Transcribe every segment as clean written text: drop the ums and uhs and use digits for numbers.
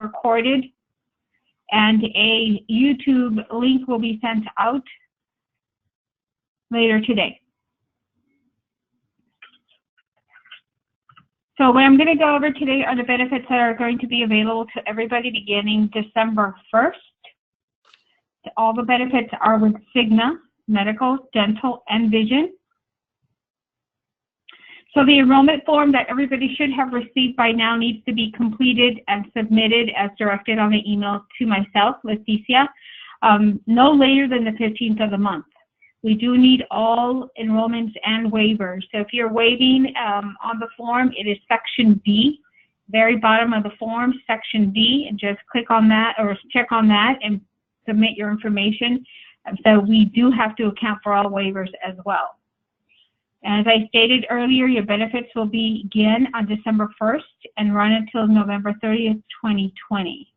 recorded, and a YouTube link will be sent out later today. So what I'm going to go over today are the benefits that are going to be available to everybody beginning December 1st. All the benefits are with Cigna, medical, dental, and vision. So the enrollment form that everybody should have received by now needs to be completed and submitted as directed on the email to myself, Leticia, no later than the 15th of the month. We do need all enrollments and waivers. So if you're waiving on the form, it is section D, very bottom of the form, section D, and just click on that or check on that and submit your information. And so we do have to account for all waivers as well. As I stated earlier, your benefits will begin on December 1st and run until November 30th, 2020.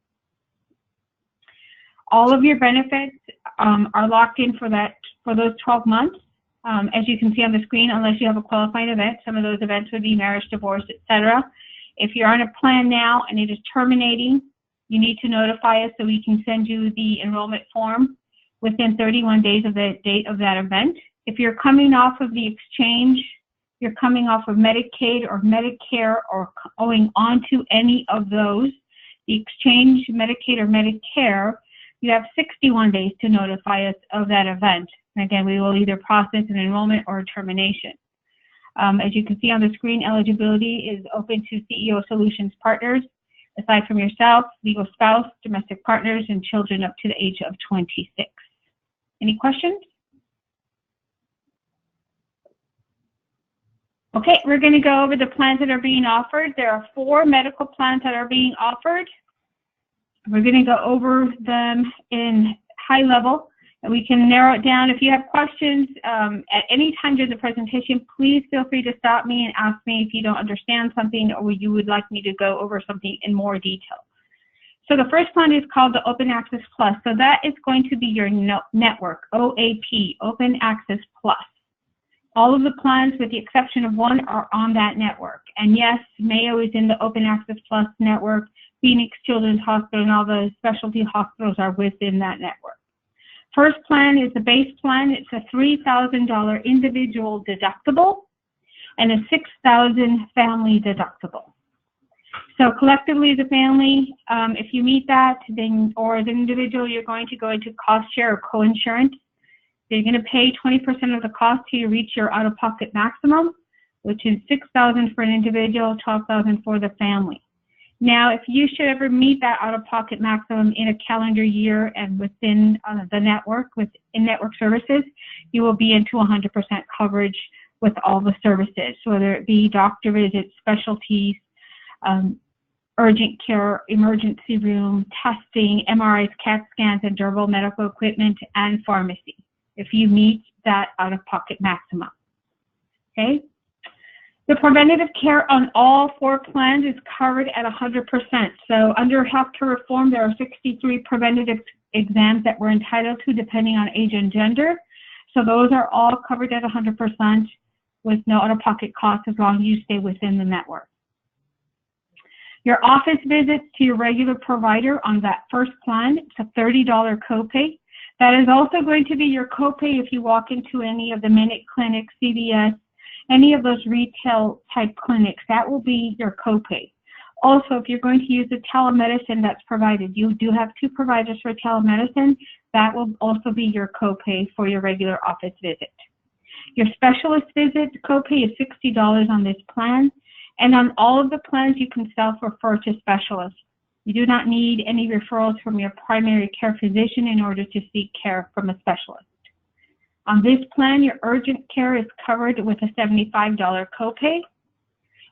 All of your benefits are locked in for those 12 months. As you can see on the screen, unless you have a qualifying event, some of those events would be marriage, divorce, etc. If you're on a plan now and it is terminating, you need to notify us so we can send you the enrollment form within 31 days of the date of that event. If you're coming off of the exchange, you're coming off of Medicaid or Medicare or going on to any of those, the exchange, Medicaid, or Medicare, you have 61 days to notify us of that event. And again, we will either process an enrollment or a termination. As you can see on the screen, eligibility is open to CEO Solutions partners, aside from yourself, legal spouse, domestic partners, and children up to the age of 26. Any questions? Okay, we're going to go over the plans that are being offered. There are 4 medical plans that are being offered. We're going to go over them in high level, and we can narrow it down. If you have questions at any time during the presentation, please feel free to stop me and ask me if you don't understand something or you would like me to go over something in more detail. So the first plan is called the Open Access Plus. So that is going to be your network, OAP, Open Access Plus. All of the plans, with the exception of one, are on that network. And yes, Mayo is in the Open Access Plus network. Phoenix Children's Hospital and all the specialty hospitals are within that network. First plan is the base plan. It's a $3,000 individual deductible and a $6,000 family deductible. So collectively, as a family, if you meet that, then, or as an individual, you're going to go into cost share or co-insurance. So you're going to pay 20% of the cost till you reach your out-of-pocket maximum, which is $6,000 for an individual, $12,000 for the family. Now, if you should ever meet that out-of-pocket maximum in a calendar year and within the network, with in-network services, you will be into 100% coverage with all the services, whether it be doctor visits, specialties, urgent care, emergency room, testing, MRIs, CAT scans, and durable medical equipment, and pharmacy, if you meet that out-of-pocket maximum. Okay? The preventative care on all 4 plans is covered at 100%. So under healthcare reform, there are 63 preventative exams that we're entitled to depending on age and gender. So those are all covered at 100% with no out-of-pocket cost as long as you stay within the network. Your office visits to your regular provider on that first plan, it's a $30 copay. That is also going to be your copay if you walk into any of the Minute Clinics, CVS, any of those retail type clinics. That will be your copay. Also, if you're going to use the telemedicine that's provided, you do have 2 providers for telemedicine. That will also be your copay for your regular office visit. Your specialist visit copay is $60 on this plan. And on all of the plans, you can self-refer to specialists. You do not need any referrals from your primary care physician in order to seek care from a specialist. On this plan, your urgent care is covered with a $75 copay.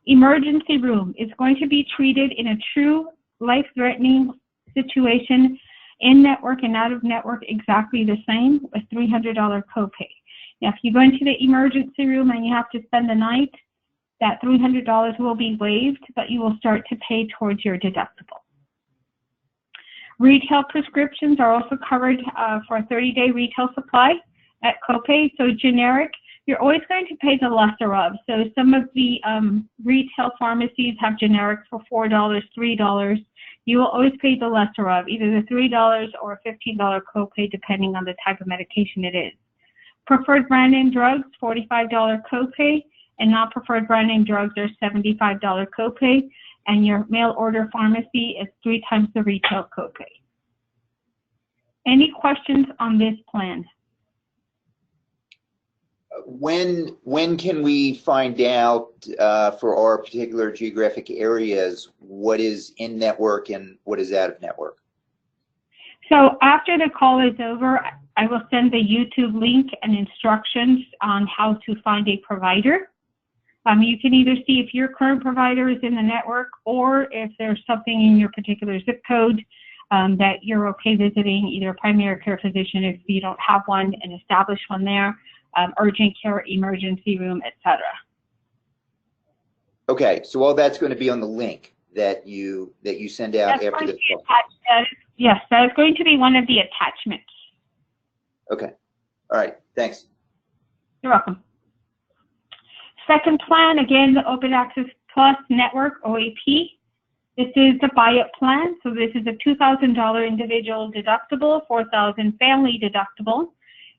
Emergency room is going to be treated in a true life-threatening situation, in-network and out-of-network exactly the same, with $300 copay. Now, if you go into the emergency room and you have to spend the night, that $300 will be waived, but you will start to pay towards your deductible. Retail prescriptions are also covered for a 30-day retail supply at copay. So generic, you're always going to pay the lesser of. So some of the retail pharmacies have generics for $4, $3. You will always pay the lesser of, either the $3 or a $15 copay, depending on the type of medication it is. Preferred brand name drugs, $45 copay, and non-preferred brand name drugs are $75 copay, and your mail order pharmacy is 3 times the retail copay. Any questions on this plan? When can we find out for our particular geographic areas what is in network and what is out of network? So after the call is over, I will send the YouTube link and instructions on how to find a provider. You can either see if your current provider is in the network or if there's something in your particular zip code that you're okay visiting, either a primary care physician if you don't have one, an established one there, urgent care, emergency room, etc. Okay, so all that's going to be on the link that you send out after the call. Yes, that is going to be one of the attachments. Okay, all right, thanks. You're welcome. Second plan, again, the Open Access Plus Network, OAP. This is the buy-up plan. So this is a $2,000 individual deductible, $4,000 family deductible.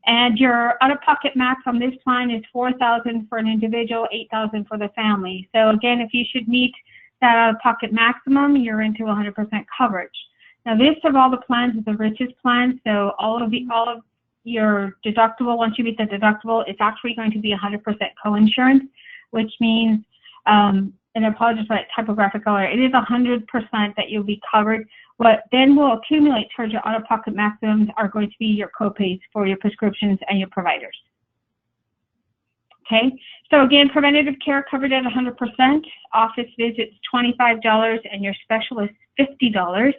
And your out-of-pocket max on this plan is $4,000 for an individual, $8,000 for the family. So again, if you should meet that out-of-pocket maximum, you're into 100% coverage. Now this of all the plans is the richest plan. So all of your deductible, once you meet the deductible, it's actually going to be 100% co-insurance, which means, and I apologize for that typographic error, it is 100% that you'll be covered. What then will accumulate towards your out-of-pocket maximums are going to be your copays for your prescriptions and your providers. Okay, so again, preventative care covered at 100%, office visits $25, and your specialist $50.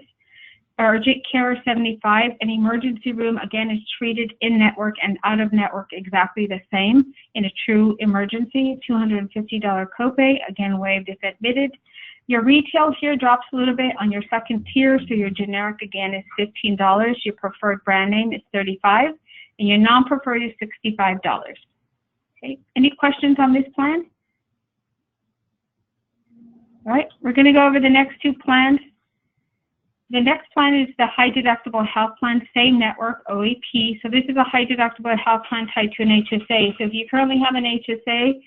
Urgent care $75, and emergency room again is treated in network and out of network exactly the same. In a true emergency, $250 copay, again waived if admitted. Your retail here drops a little bit on your second tier, so your generic again is $15, your preferred brand name is $35, and your non-preferred is $65. Okay, any questions on this plan? All right, we're going to go over the next 2 plans. The next plan is the high deductible health plan, same network, OAP. So this is a high deductible health plan tied to an HSA. So if you currently have an HSA,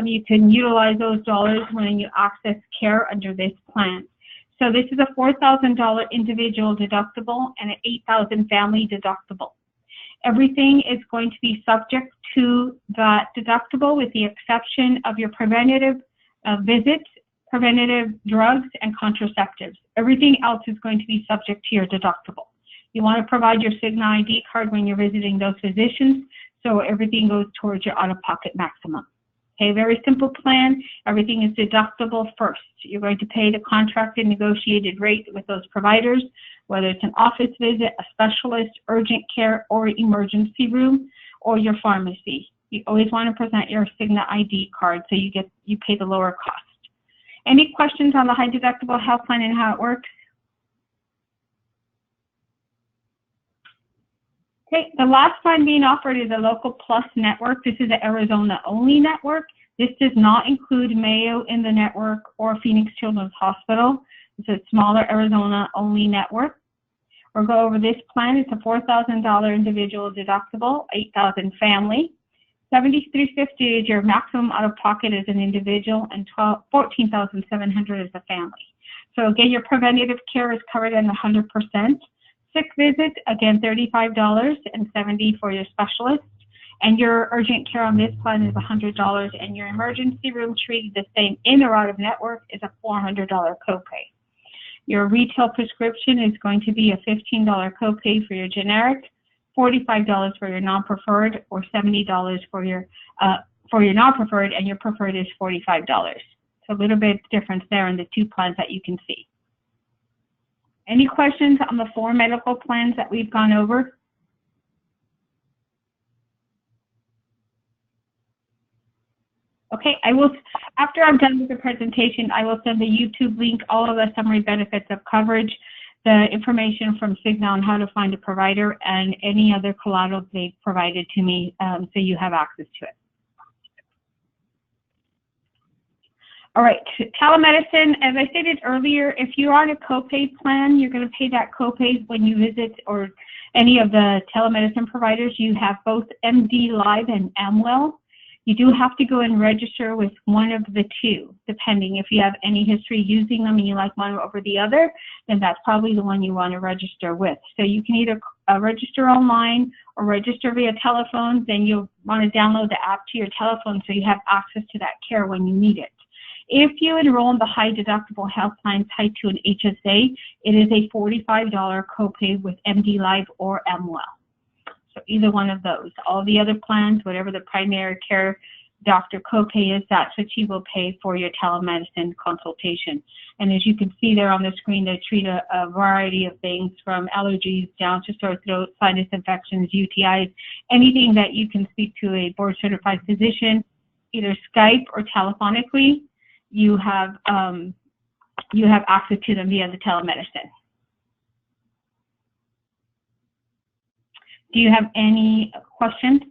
you can utilize those dollars when you access care under this plan. So this is a $4,000 individual deductible and an $8,000 family deductible. Everything is going to be subject to that deductible with the exception of your preventative visits, preventative drugs, and contraceptives. Everything else is going to be subject to your deductible. You want to provide your Cigna ID card when you're visiting those physicians, so everything goes towards your out-of-pocket maximum. Okay, very simple plan. Everything is deductible first. You're going to pay the contracted negotiated rate with those providers, whether it's an office visit, a specialist, urgent care, or emergency room, or your pharmacy. You always want to present your Cigna ID card so you pay the lower cost. Any questions on the high deductible health plan and how it works? Okay, the last plan being offered is a Local Plus network. This is an Arizona only network. This does not include Mayo in the network or Phoenix Children's Hospital. It's a smaller Arizona only network. We'll go over this plan. It's a $4,000 individual deductible, $8,000 family. $7,350 is your maximum out of pocket as an individual, and $14,700 as a family. So again, your preventative care is covered at 100%. Sick visits, again, $35 and $70 for your specialist. And your urgent care on this plan is $100, and your emergency room treated the same in or out of network is a $400 copay. Your retail prescription is going to be a $15 copay for your generic, $45 for your non-preferred, or $70 for your non-preferred, and your preferred is $45. So a little bit difference there in the 2 plans that you can see. Any questions on the 4 medical plans that we've gone over? Okay, after I'm done with the presentation, I will send the YouTube link, all of the summary benefits of coverage, the information from Cigna on how to find a provider, and any other collateral they've provided to me, so you have access to it. All right, telemedicine, as I stated earlier, if you're on a copay plan, you're going to pay that copay when you visit or any of the telemedicine providers. You have both MD Live and Amwell. You do have to go and register with one of the two, depending. If you have any history using them and you like one over the other, then that's probably the one you want to register with. So you can either register online or register via telephone. Then you'll want to download the app to your telephone so you have access to that care when you need it. If you enroll in the high deductible health plan tied to an HSA, it is a $45 copay with MD Live or Amwell. So either one of those. All the other plans, whatever the primary care doctor copay is, that's what you will pay for your telemedicine consultation. And as you can see there on the screen, they treat a variety of things from allergies down to sore throat, sinus infections, UTIs, anything that you can speak to a board certified physician, either Skype or telephonically. You have access to them via the telemedicine. Do you have any questions?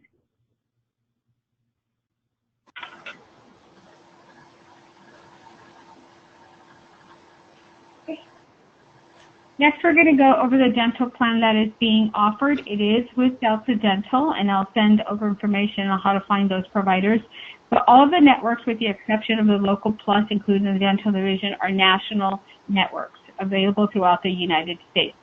Okay. Next, we're going to go over the dental plan that is being offered. It is with Delta Dental, and I'll send over information on how to find those providers. But all of the networks, with the exception of the Local Plus, including the dental division, are national networks available throughout the United States.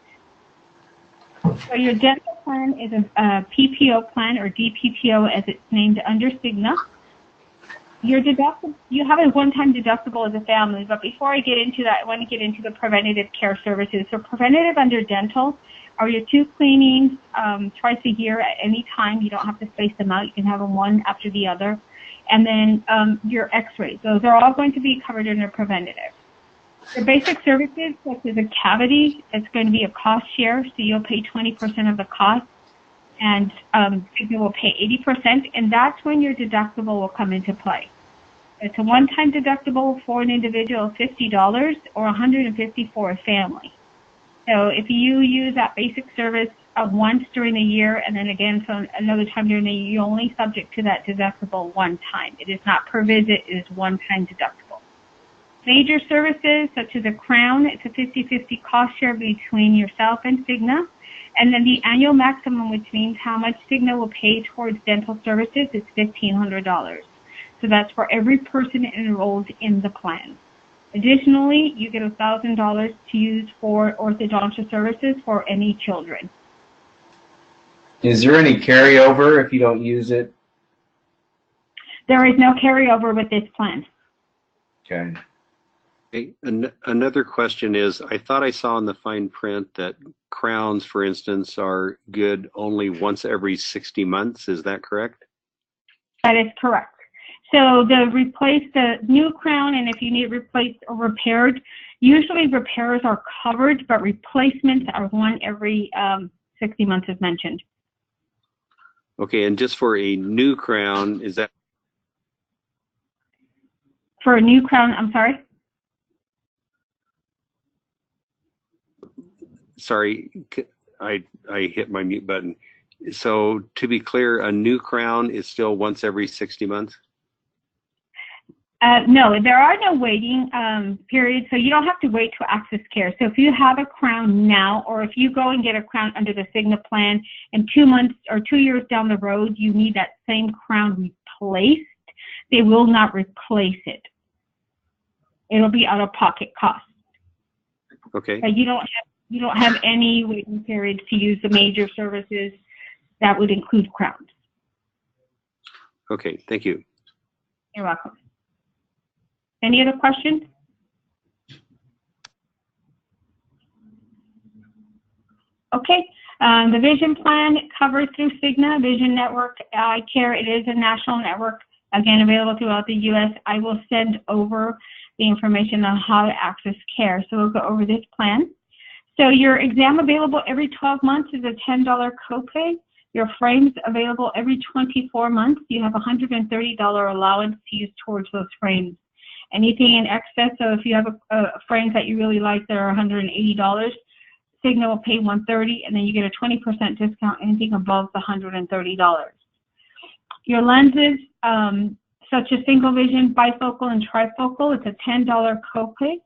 So your dental plan is a PPO plan, or DPPO as it's named, under Cigna. Your deductible, you have a one-time deductible as a family, but before I get into that, I want to get into the preventative care services. So preventative under dental are your 2 cleanings twice a year at any time. You don't have to space them out. You can have them one after the other. And then your x-rays. Those are all going to be covered under preventative. The basic services, such as a cavity, it's going to be a cost share, so you'll pay 20% of the cost, and Cigna will pay 80%, and that's when your deductible will come into play. It's a one-time deductible for an individual of $50 or $150 for a family. So if you use that basic service once during the year, and then again so another time during the year, you're only subject to that deductible one time. It is not per visit, it is one-time deductible. Major services, such as a crown, it's a 50-50 cost share between yourself and Cigna. And then the annual maximum, which means how much Cigna will pay towards dental services, is $1,500. So that's for every person enrolled in the plan. Additionally, you get $1,000 to use for orthodontia services for any children. Is there any carryover if you don't use it? There is no carryover with this plan. Okay. Hey, another question is, I thought I saw in the fine print that crowns, for instance, are good only once every 60 months. Is that correct? That is correct. So the new crown, and if you need replaced or repaired, usually repairs are covered, but replacements are one every 60 months as mentioned. Okay, and just for a new crown, is that? For a new crown, I'm sorry? Sorry, I hit my mute button. So to be clear, a new crown is still once every 60 months? No, there are no waiting periods, so you don't have to wait to access care. So if you have a crown now, or if you go and get a crown under the Cigna plan, and 2 months or 2 years down the road, you need that same crown replaced, they will not replace it. It'll be out-of-pocket cost. Okay. But you don't have any waiting periods to use the major services that would include crowns. Okay, thank you. You're welcome. Any other questions? Okay, the vision plan covers through Cigna, Vision Network Eye Care. It is a national network, again, available throughout the U.S. I will send over the information on how to access care. So we'll go over this plan. So your exam available every 12 months is a $10 copay. Your frames available every 24 months. You have a $130 allowance to use towards those frames. Anything in excess, so if you have a frames that you really like that are $180, Cigna will pay $130, and then you get a 20% discount anything above the $130. Your lenses, such as single vision, bifocal, and trifocal. It's a $10 copay.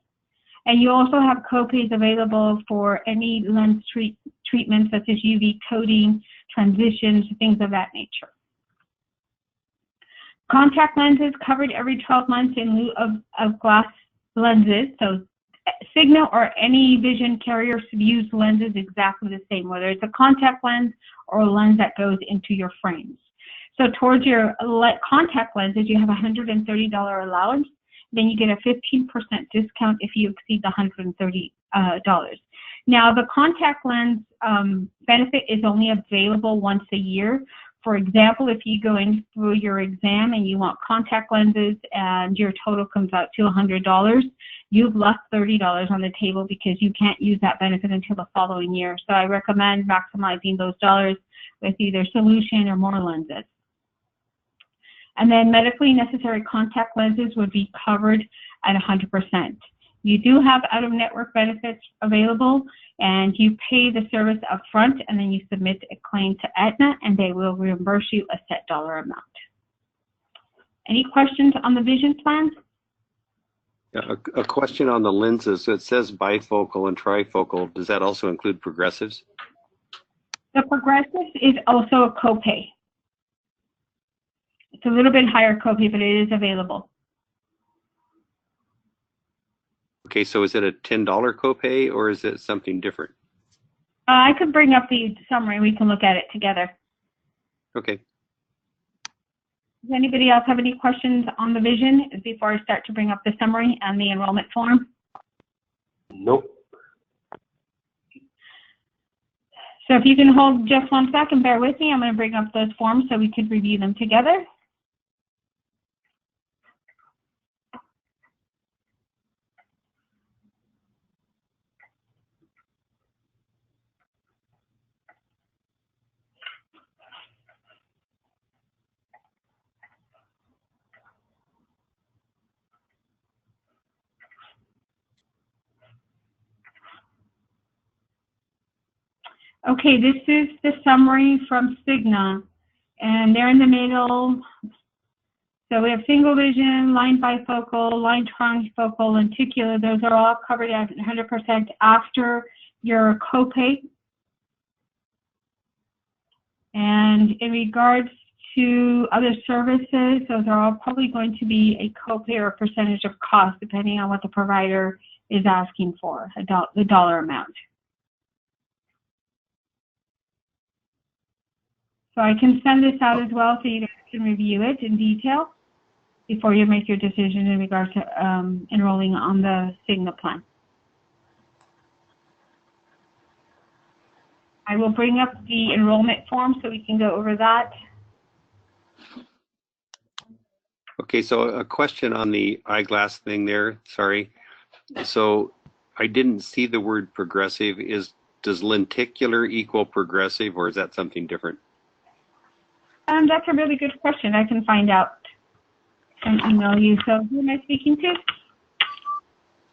And you also have copays available for any lens treatments such as UV coating, transitions, things of that nature. Contact lenses covered every 12 months in lieu of glass lenses. So Cigna or any vision carriers use lenses exactly the same, whether it's a contact lens or a lens that goes into your frames. So towards your contact lenses, you have a $130 allowance. Then you get a 15% discount if you exceed the $130. Now, the contact lens benefit is only available once a year. For example, if you go in through your exam and you want contact lenses and your total comes out to $100, you've left $30 on the table because you can't use that benefit until the following year. So I recommend maximizing those dollars with either solution or more lenses. And then medically necessary contact lenses would be covered at 100%. You do have out-of-network benefits available, and you pay the service up front, and then you submit a claim to Aetna, and they will reimburse you a set dollar amount. Any questions on the vision plan? A question on the lenses. So it says bifocal and trifocal. Does that also include progressives? The progressives is also a copay. It's a little bit higher copay, but it is available. Okay, so is it a $10 copay or is it something different? I could bring up the summary. We can look at it together. Okay. Does anybody else have any questions on the vision before I start to bring up the summary and the enrollment form? Nope. So if you can hold just 1 second, bear with me. I'm going to bring up those forms so we could review them together. Okay, this is the summary from Cigna, and they're in the middle. So we have single vision, line bifocal, line trifocal, lenticular. Those are all covered at 100% after your copay. And in regards to other services, those are all probably going to be a copay or a percentage of cost, depending on what the provider is asking for, the dollar amount. So I can send this out as well so you guys can review it in detail before you make your decision in regards to enrolling on the Cigna plan. I will bring up the enrollment form so we can go over that. Okay, so a question on the eyeglass thing there, sorry. So I didn't see the word progressive. Does lenticular equal progressive, or is that something different? That's a really good question. I can find out and email you. So who am I speaking to?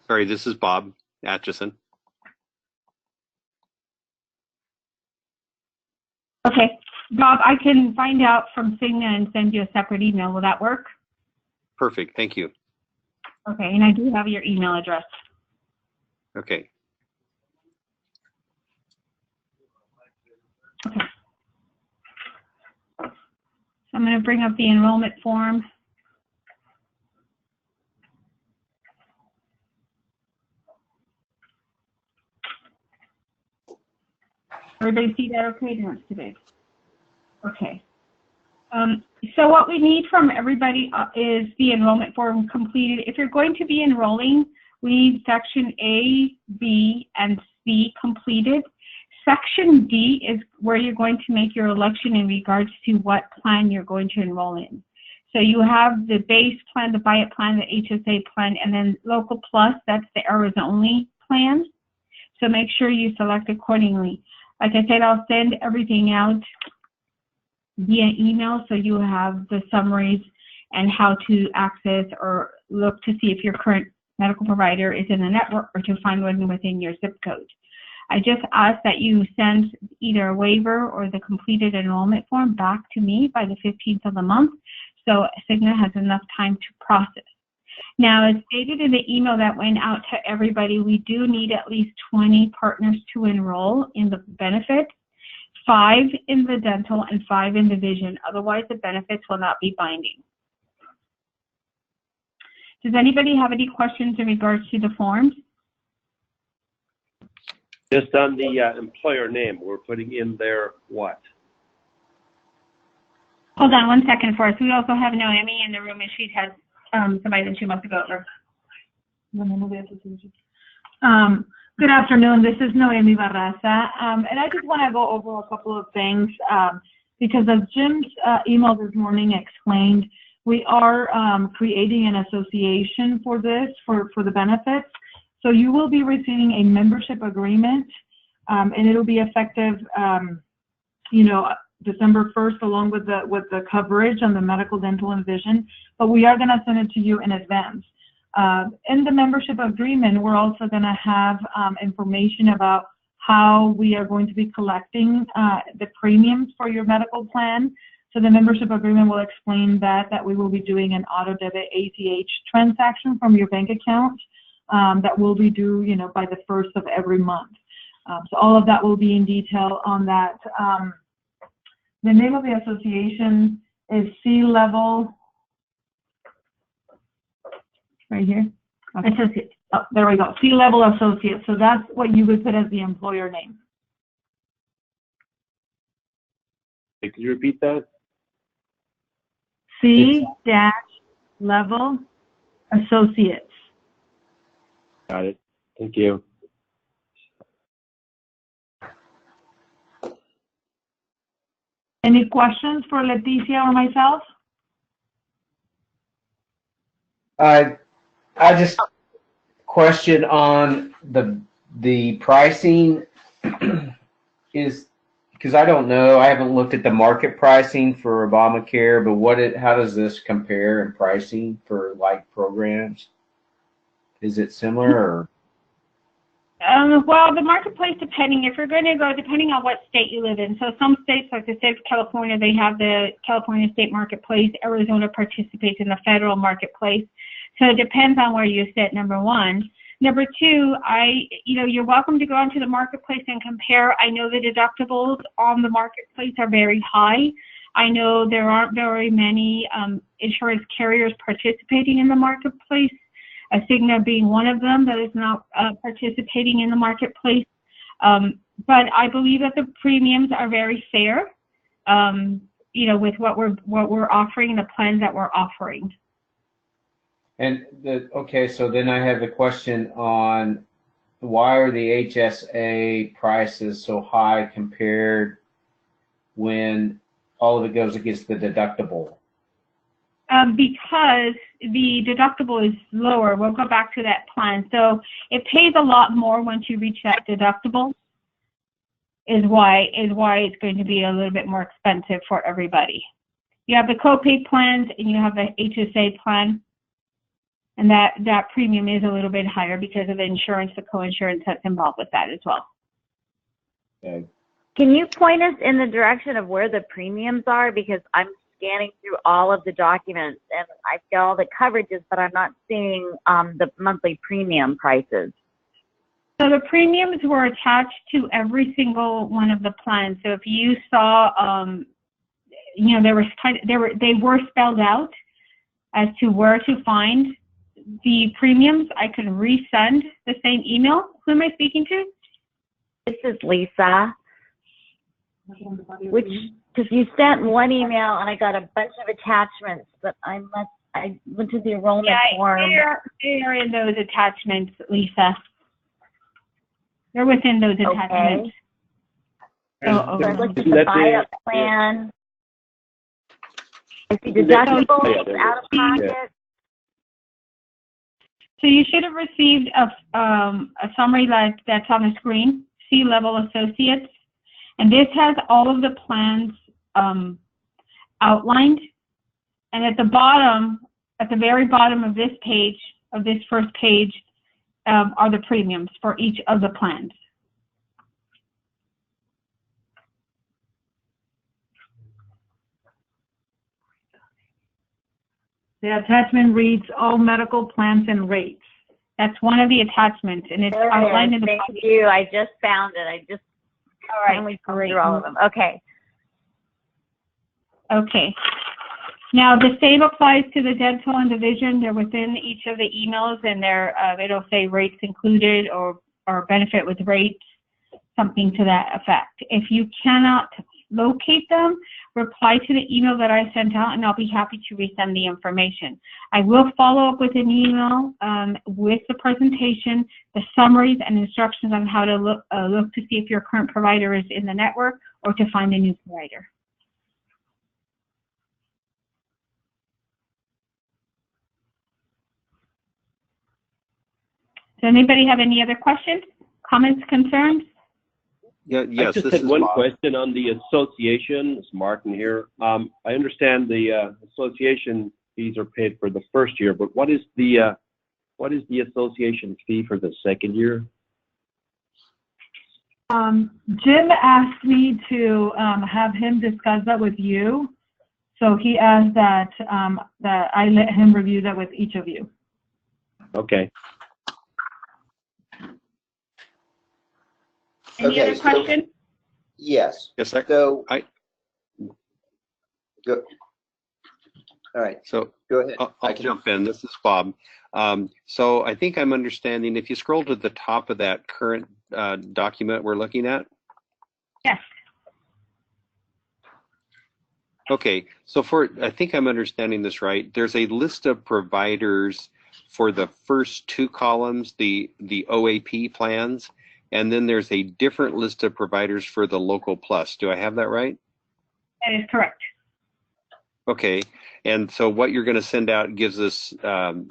Sorry, this is Bob Atchison. Okay, Bob, I can find out from Cigna and send you a separate email. Will that work? Perfect, thank you. Okay, and I do have your email address. Okay. Okay. I'm going to bring up the enrollment form. Everybody see that okay? No, it's too big. Okay. So what we need from everybody is the enrollment form completed. If you're going to be enrolling, we need section A, B, and C completed. Section D is where you're going to make your election in regards to what plan you're going to enroll in. So you have the base plan, the Buy It plan, the HSA plan, and then Local Plus, that's the errors only plan. So make sure you select accordingly. Like I said, I'll send everything out via email so you have the summaries and how to access or look to see if your current medical provider is in the network or to find one within your zip code. I just ask that you send either a waiver or the completed enrollment form back to me by the 15th of the month so Cigna has enough time to process. Now, as stated in the email that went out to everybody, we do need at least 20 partners to enroll in the benefit, 5 in the dental and 5 in the vision. Otherwise, the benefits will not be binding. Does anybody have any questions in regards to the forms? Just on the employer name, we're putting in there what? Hold on one second for us. We also have Noemi in the room, and she has somebody that she wants to go over. Good afternoon. This is Noemi Barraza, and I just want to go over a couple of things because as Jim's email this morning explained, we are creating an association for this, for the benefits. So you will be receiving a membership agreement, and it'll be effective, December 1st, along with the coverage on the medical, dental, and vision. But we are going to send it to you in advance. In the membership agreement, we're also going to have information about how we are going to be collecting the premiums for your medical plan. So the membership agreement will explain that we will be doing an auto debit ACH transaction from your bank account that will be due, by the 1st of every month. So all of that will be in detail on that. The name of the association is C-Level. Right here. Okay. Associate. Oh, there we go. C-Level Associate. So that's what you would put as the employer name. Could you repeat that? C-Level Associates. Got it. Thank you. Any questions for Leticia or myself? I just question on the pricing is because I don't know. I haven't looked at the market pricing for Obamacare, but how does this compare in pricing for like programs? Is it similar or? Well, the marketplace, depending on what state you live in. So some states, like the state of California, they have the California State Marketplace. Arizona participates in the federal marketplace. So it depends on where you sit, number one. Number two, you're welcome to go onto the marketplace and compare. I know the deductibles on the marketplace are very high. I know there aren't very many insurance carriers participating in the marketplace. Cigna being one of them that is not participating in the marketplace. But I believe that the premiums are very fair, with what we're offering, the plans that we're offering. And okay, so then I have a question on why are the HSA prices so high compared when all of it goes against the deductible? Because the deductible is lower. We'll go back to that plan. So it pays a lot more once you reach that deductible. Is why it's going to be a little bit more expensive for everybody. You have the copay plans and you have the HSA plan, and that premium is a little bit higher because of the insurance, the co-insurance that's involved with that as well. Okay. Can you point us in the direction of where the premiums are? Because I'm scanning through all of the documents and I see all the coverages, but I'm not seeing the monthly premium prices. So the premiums were attached to every single one of the plans. So if you saw, they were spelled out as to where to find the premiums. I could resend the same email. Who am I speaking to? This is Lisa. Because you sent one email and I got a bunch of attachments, but I went to the enrollment form. They are in those attachments, Lisa. They're within those attachments. So I looked at the buy-up plan. I see deductibles, out of pocket. So you should have received a summary that's on the screen, C-Level Associates. And this has all of the plans outlined. And at the very bottom of this page, of this first page, are the premiums for each of the plans. The attachment reads all medical plans and rates. That's one of the attachments, and it's outlined in the Thank you. I just found it. I just finally combed through all of them. Okay. Okay. Now, the same applies to the dental and the vision. They're within each of the emails, and it'll say rates included or benefit with rates, something to that effect. If you cannot locate them, reply to the email that I sent out, and I'll be happy to resend the information. I will follow up with an email with the presentation, the summaries, and instructions on how to look to see if your current provider is in the network or to find a new provider. Does anybody have any other questions, comments, concerns? Yeah, yes, I just had one question on the association. It's Martin here. I understand the association fees are paid for the first year, but what is the association fee for the second year? Jim asked me to have him discuss that with you. So he asked that I let him review that with each of you. Okay. Any other questions? Yes. Yes, sir. So go. All right. So Go ahead. I'll jump in. This is Bob. So I think I'm understanding. If you scroll to the top of that current document we're looking at. Yes. Okay. So I think I'm understanding this right. There's a list of providers for the first two columns, the OAP plans. And then there's a different list of providers for the local plus. Do I have that right? That is correct. Okay. And so what you're going to send out gives us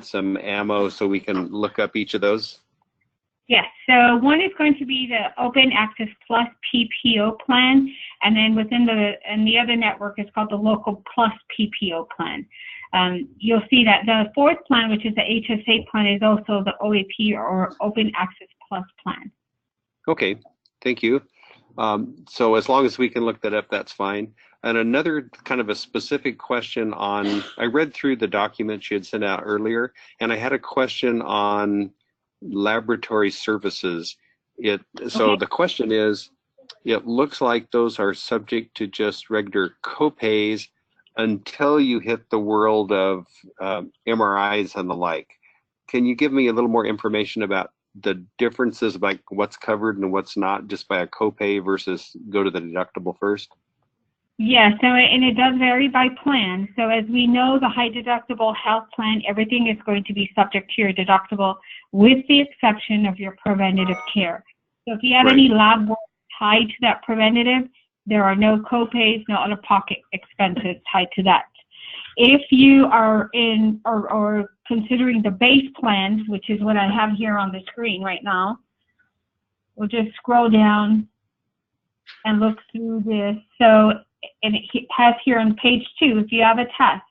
some ammo so we can look up each of those? Yes. So one is going to be the Open Access Plus PPO plan. And then within the other network is called the Local Plus PPO plan. You'll see that the fourth plan, which is the HSA plan, is also the OAP or Open Access Plus plan. Okay, thank you. So as long as we can look that up, that's fine. And another kind of a specific question on, I read through the documents you had sent out earlier, and I had a question on laboratory services. So the question is, it looks like those are subject to just regular copays until you hit the world of MRIs and the like. Can you give me a little more information about the differences, like what's covered and what's not, just by a copay versus go to the deductible first? Yeah, and it does vary by plan. So as we know, the high deductible health plan, everything is going to be subject to your deductible with the exception of your preventative care. So if you have any lab work tied to that preventative, there are no copays, no out-of-pocket expenses tied to that. If you are in or considering the base plan, which is what I have here on the screen right now, we'll just scroll down and look through this. So, and it has here on page 2, if you have a test,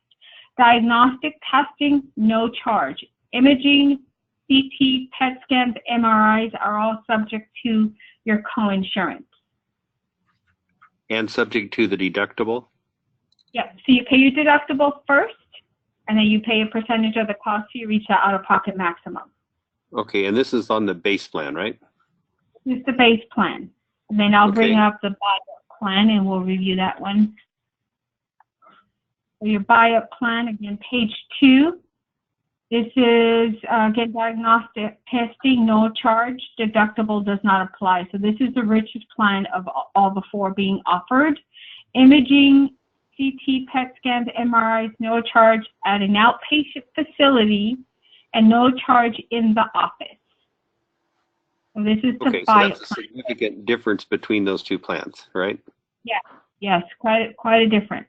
diagnostic testing, no charge. Imaging, CT, PET scans, MRIs are all subject to your coinsurance. And subject to the deductible? Yeah, so you pay your deductible first, and then you pay a percentage of the cost so you reach that out-of-pocket maximum. Okay, and this is on the base plan, right? This is the base plan. And then I'll bring up the buy-up plan, and we'll review that one. So your buy-up plan, again, page 2. This is, again, diagnostic testing, no charge. Deductible does not apply. So this is the richest plan of all the 4 being offered. Imaging, CT, PET scans, MRIs, no charge at an outpatient facility, and no charge in the office. So this is the buy-up plan. So that's a significant difference between those 2 plans, right? Yeah, yes, quite a difference.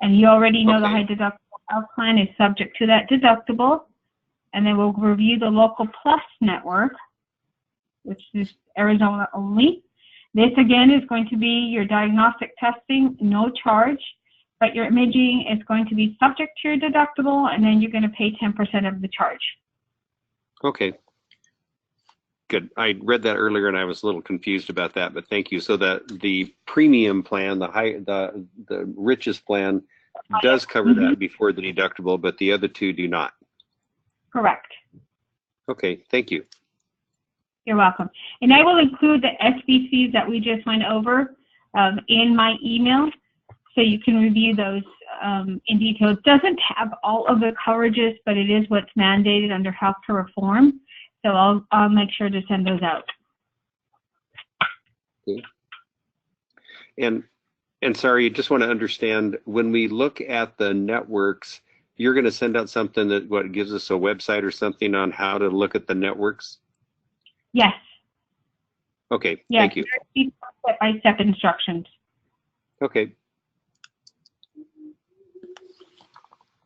And you already know the high deductible health plan is subject to that deductible. And then we'll review the Local Plus network, which is Arizona only. This again is going to be your diagnostic testing, no charge, but your imaging is going to be subject to your deductible, and then you're going to pay 10% of the charge. Okay. Good. I read that earlier and I was a little confused about that, but thank you. So the premium plan, the richest plan, does cover that before the deductible, but the other two do not. Correct. Okay, thank you. You're welcome. And I will include the SBCs that we just went over in my email, so you can review those in detail. It doesn't have all of the coverages, but it is what's mandated under healthcare reform. So I'll make sure to send those out. Okay. And sorry, I just want to understand, when we look at the networks, you're going to send out something that gives us a website or something on how to look at the networks? Yes. Okay, Yes. thank you. Step-by-step instructions. Okay.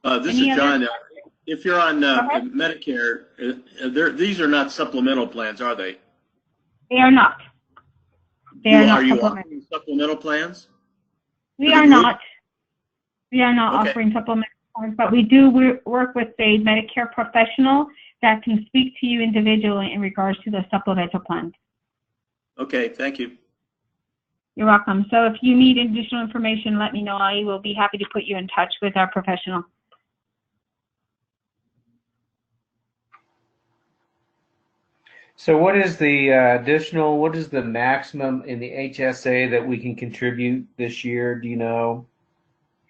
This is John. If you're on Medicare, these are not supplemental plans, are they? They are not. They are not Are you supplemental. offering supplemental plans? We are not. We are not Okay. offering supplemental plans, but we do work with a Medicare professional that can speak to you individually in regards to the supplemental plans. Okay, thank you. You're welcome. So if you need additional information, let me know. I will be happy to put you in touch with our professional. So what is the what is the maximum in the HSA that we can contribute this year? Do you know?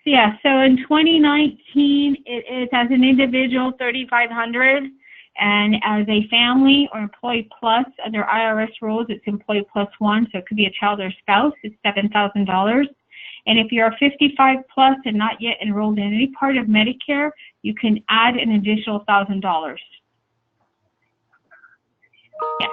Yeah, so in 2019, it is as an individual, $3,500, and as a family or employee plus, under IRS rules, it's employee plus one, so it could be a child or spouse, it's $7,000. And if you're 55 plus and not yet enrolled in any part of Medicare, you can add an additional $1,000. Yeah,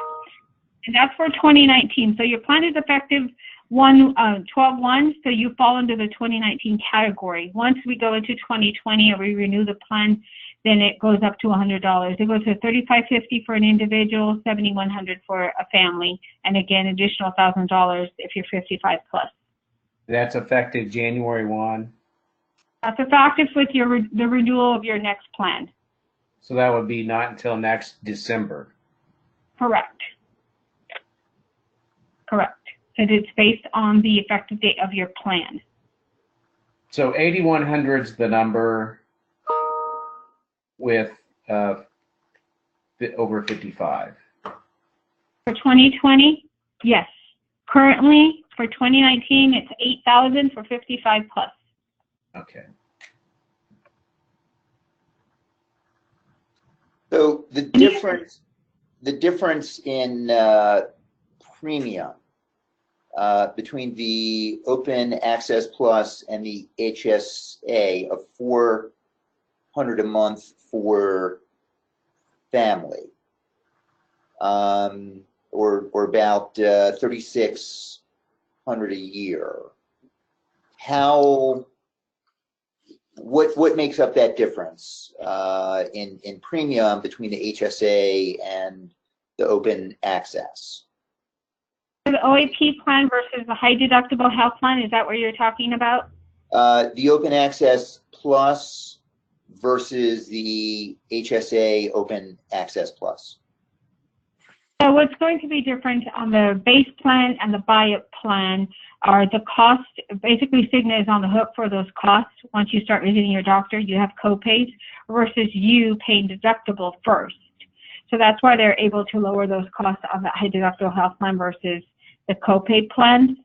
and that's for 2019. So your plan is effective 12/1, so you fall under the 2019 category. Once we go into 2020 or we renew the plan, then it goes up to $100. It goes to $3,550 for an individual, $7,100 for a family, and again, additional $1,000 if you're 55 plus. That's effective January 1. That's effective with the renewal of your next plan. So that would be not until next December. Correct. Correct. And it's based on the effective date of your plan. So 8,100 is the number with over 55. For 2020, yes. Currently, for 2019, it's 8,000 for 55 plus. Okay. So the difference in premium between the Open Access Plus and the HSA of $400 a month for family, or about $3,600 a year. What makes up that difference in premium between the HSA and the Open Access? The OAP plan versus the high deductible health plan, is that what you're talking about? The Open Access Plus versus the HSA Open Access Plus. So what's going to be different on the base plan and the buy-up plan are the cost. Basically, Cigna is on the hook for those costs. Once you start visiting your doctor, you have co-pays versus you paying deductible first. So that's why they're able to lower those costs on the high deductible health plan versus the co-pay plans,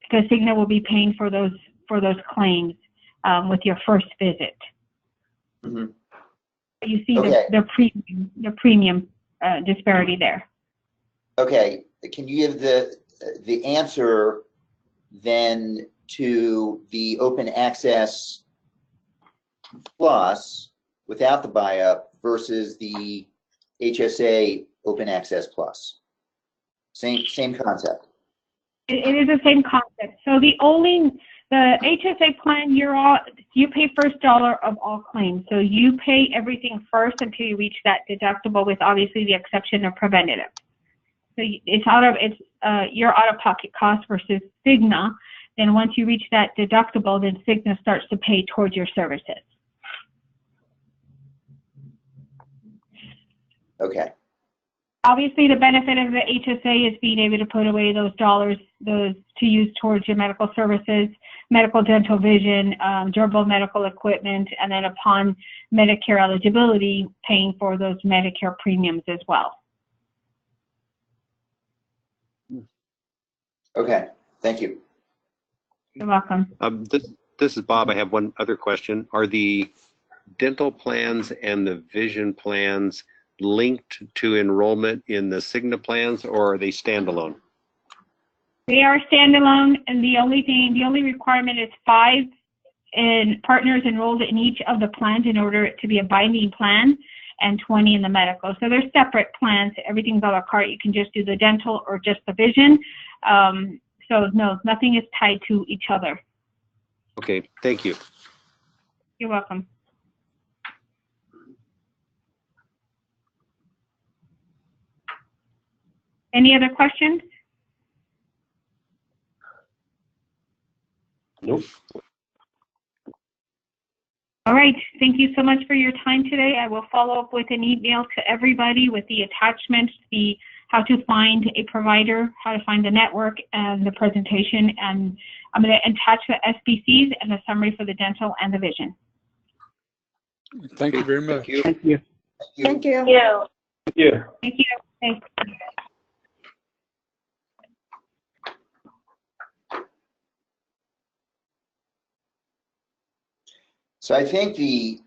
because Cigna will be paying for those claims with your first visit. Mm-hmm. You see Okay. the premium disparity there. Okay, can you give the answer then to the Open Access Plus without the buy-up versus the HSA Open Access Plus? Same concept. It is the same concept. So the HSA plan, you pay first dollar of all claims. So you pay everything first until you reach that deductible, with obviously the exception of preventative. So it's your out-of-pocket cost versus Cigna. Then once you reach that deductible, then Cigna starts to pay towards your services. Okay. Obviously, the benefit of the HSA is being able to put away those dollars to use towards your medical services, medical, dental, vision, durable medical equipment, and then upon Medicare eligibility, paying for those Medicare premiums as well. Okay, thank you. You're welcome. This is Bob. I have one other question. Are the dental plans and the vision plans linked to enrollment in the Cigna plans, or are they standalone? They are standalone, and the only requirement is 5 partners enrolled in each of the plans in order to be a binding plan, and 20 in the medical. So they're separate plans. Everything's a la carte. You can just do the dental or just the vision. So no, nothing is tied to each other. Okay, thank you. You're welcome. Any other questions? Nope. All right. Thank you so much for your time today. I will follow up with an email to everybody with the attachments, how to find a provider, how to find the network, and the presentation. And I'm going to attach the SBCs and the summary for the dental and the vision. Thank you very much. Thank you. Thank you. Thank you. Thank you. Thanks. So I think the